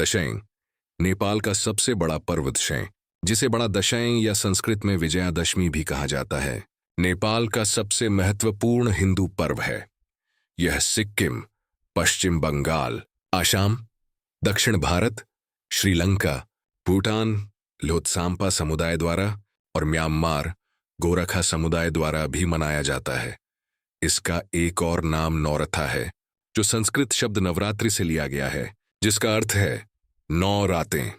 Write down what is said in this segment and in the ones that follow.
दशैं नेपाल का सबसे बड़ा पर्व दशैं, जिसे बड़ा दशैं या संस्कृत में विजयादशमी भी कहा जाता है, नेपाल का सबसे महत्वपूर्ण हिंदू पर्व है। यह सिक्किम, पश्चिम बंगाल, आसाम, दक्षिण भारत, श्रीलंका, भूटान, लोत्साम्पा समुदाय द्वारा और म्यांमार, गोरखा समुदाय द्वारा भी मनाया जाता है। इसका एक और नाम नौरथा है, जो संस्कृत शब्द नवरात्रि से लिया गया है, जिसका अर्थ है 9 रातें।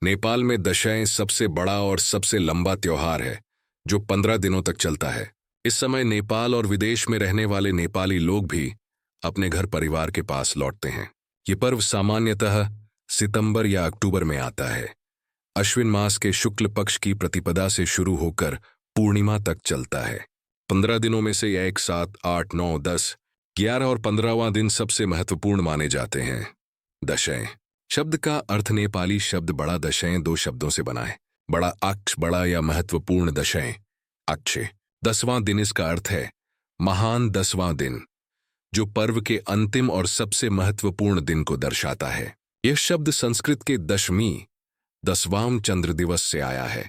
नेपाल में दशैं सबसे बड़ा और सबसे लंबा त्योहार है, जो 15 दिनों तक चलता है। इस समय नेपाल और विदेश में रहने वाले नेपाली लोग भी अपने घर परिवार के पास लौटते हैं। ये पर्व सामान्यतः सितंबर या अक्टूबर में आता है। अश्विन मास के शुक्ल पक्ष की प्रतिपदा से शुरू होकर पूर्णिमा तक चलता है। 15 दिनों में से 1, 7, 8, 9, 10, 11 और 15वां दिन सबसे महत्वपूर्ण माने जाते हैं। दशैं शब्द का अर्थ नेपाली शब्द बड़ा दशैं 2 शब्दों से बना है। बड़ा अक्ष, बड़ा या महत्वपूर्ण दशैं, अक्षय। 10वां दिन इसका अर्थ है महान 10वां दिन, जो पर्व के अंतिम और सबसे महत्वपूर्ण दिन को दर्शाता है। यह शब्द संस्कृत के दशमी, 10वां चंद्र दिवस से आया है।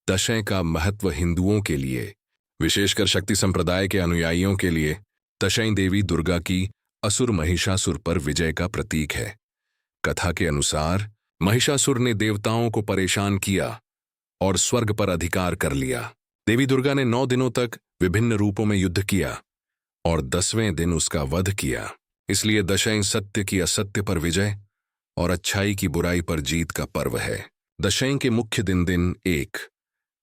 दशैं का महत्व हिंदुओं के लिए, विशेषकर शक्ति संप्रदाय के अनुयायियों के लिए, दशैं देवी दुर्गा की असुर महिषासुर पर विजय का प्रतीक है। कथा के अनुसार महिषासुर ने देवताओं को परेशान किया और स्वर्ग पर अधिकार कर लिया। देवी दुर्गा ने 9 दिनों तक विभिन्न रूपों में युद्ध किया और 10वें दिन उसका वध किया। इसलिए दशैं सत्य की असत्य पर विजय और अच्छाई की बुराई पर जीत का पर्व है। दशैं के मुख्य दिन 1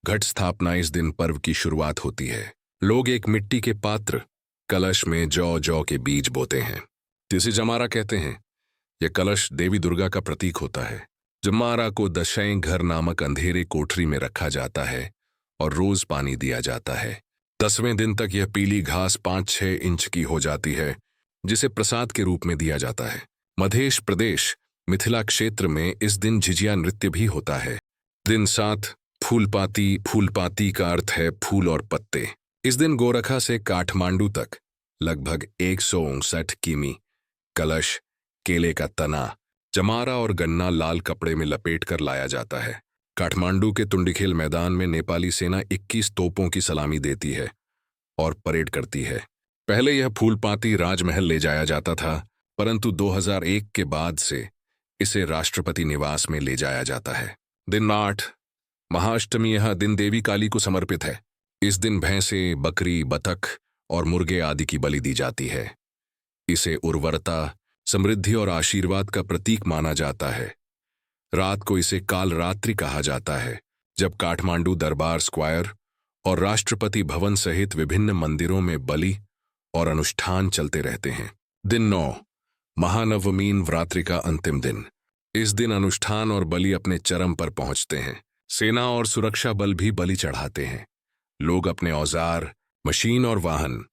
घट स्थापना। इस दिन पर्व की शुरुआत होती है। लोग एक मिट्टी के पात्र, कलश में जौ के बीज बोते हैं, जिसे जमारा कहते हैं। यह कलश देवी दुर्गा का प्रतीक होता है। जमारा को दशैं घर नामक अंधेरे कोठरी में रखा जाता है और रोज पानी दिया जाता है। 10वें दिन तक यह पीली घास 5-6 इंच की हो जाती है, जिसे प्रसाद के रूप में दिया जाता है। मध्य प्रदेश मिथिला क्षेत्र में इस दिन झिझिया नृत्य भी होता है। दिन 7 फूलपाती। फूलपाती का अर्थ है फूल और पत्ते। इस दिन गोरखा से काठमांडू तक लगभग 159 किमी कलश, केले का तना, जमारा और गन्ना लाल कपड़े में लपेट कर लाया जाता है। काठमांडू के तुंडीखेल मैदान में नेपाली सेना 21 तोपों की सलामी देती है और परेड करती है। पहले यह फूलपाती राजमहल ले जाया जाता था, परंतु 2001 के बाद से इसे राष्ट्रपति निवास में ले जाया जाता है। दिन 8 महाअष्टमी। यह दिन देवी काली को समर्पित है। इस दिन भैंसे, बकरी, बतख और मुर्गे आदि की बलि दी जाती है। इसे उर्वरता, समृद्धि और आशीर्वाद का प्रतीक माना जाता है। रात को इसे कालरात्रि कहा जाता है, जब काठमांडू दरबार स्क्वायर और राष्ट्रपति भवन सहित विभिन्न मंदिरों में बलि और अनुष्ठान चलते रहते हैं। दिन 9 महानवमी नवरात्रि का अंतिम दिन। इस दिन अनुष्ठान और बलि अपने चरम पर पहुंचते हैं। सेना और सुरक्षा बल भी बलि चढ़ाते हैं। लोग अपने औजार, मशीन और वाहन,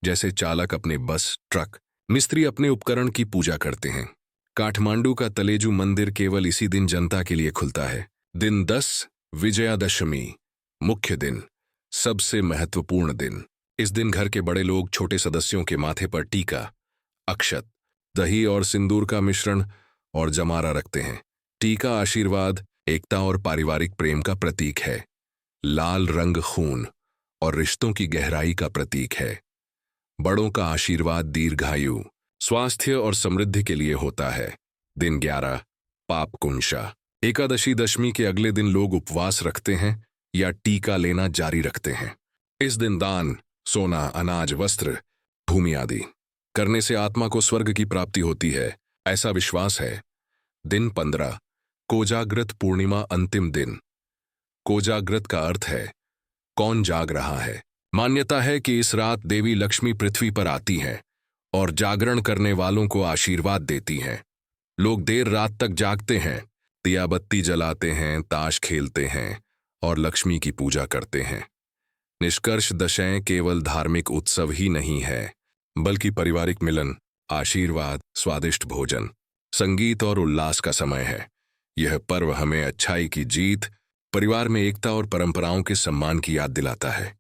जैसे चालक अपने बस, ट्रक, मिस्त्री अपने उपकरण की पूजा करते हैं। काठमांडू का तलेजू मंदिर केवल इसी दिन जनता के लिए खुलता है। दिन 10 विजयादशमी, मुख्य दिन, सबसे महत्वपूर्ण दिन। इस दिन घर के बड़े लोग छोटे सदस्यों के माथे पर टीका, अक्षत, दही और सिंदूर का मिश्रण और जमारा रखते हैं। टीका आशीर्वाद, एकता और पारिवारिक प्रेम का प्रतीक है। लाल रंग खून और रिश्तों की गहराई का प्रतीक है। बड़ों का आशीर्वाद दीर्घायु, स्वास्थ्य और समृद्धि के लिए होता है। दिन 11 पापकुंशा। एकादशी दशमी के अगले दिन लोग उपवास रखते हैं या टीका लेना जारी रखते हैं। इस दिन दान, सोना, अनाज, वस्त्र, भूमि आदि करने से आत्मा को स्वर्ग की प्राप्ति होती है, ऐसा विश्वास है। दिन 15 कोजाग्रत पूर्णिमा, अंतिम दिन। कोजाग्रत का अर्थ है कौन जाग रहा है। मान्यता है कि इस रात देवी लक्ष्मी पृथ्वी पर आती हैं और जागरण करने वालों को आशीर्वाद देती हैं। लोग देर रात तक जागते हैं, दिया बत्ती जलाते हैं, ताश खेलते हैं और लक्ष्मी की पूजा करते हैं। निष्कर्ष, दशैं केवल धार्मिक उत्सव ही नहीं है, बल्कि पारिवारिक मिलन, आशीर्वाद, स्वादिष्ट भोजन, संगीत और उल्लास का समय है। यह पर्व हमें अच्छाई की जीत, परिवार में एकता और परंपराओं के सम्मान की याद दिलाता है।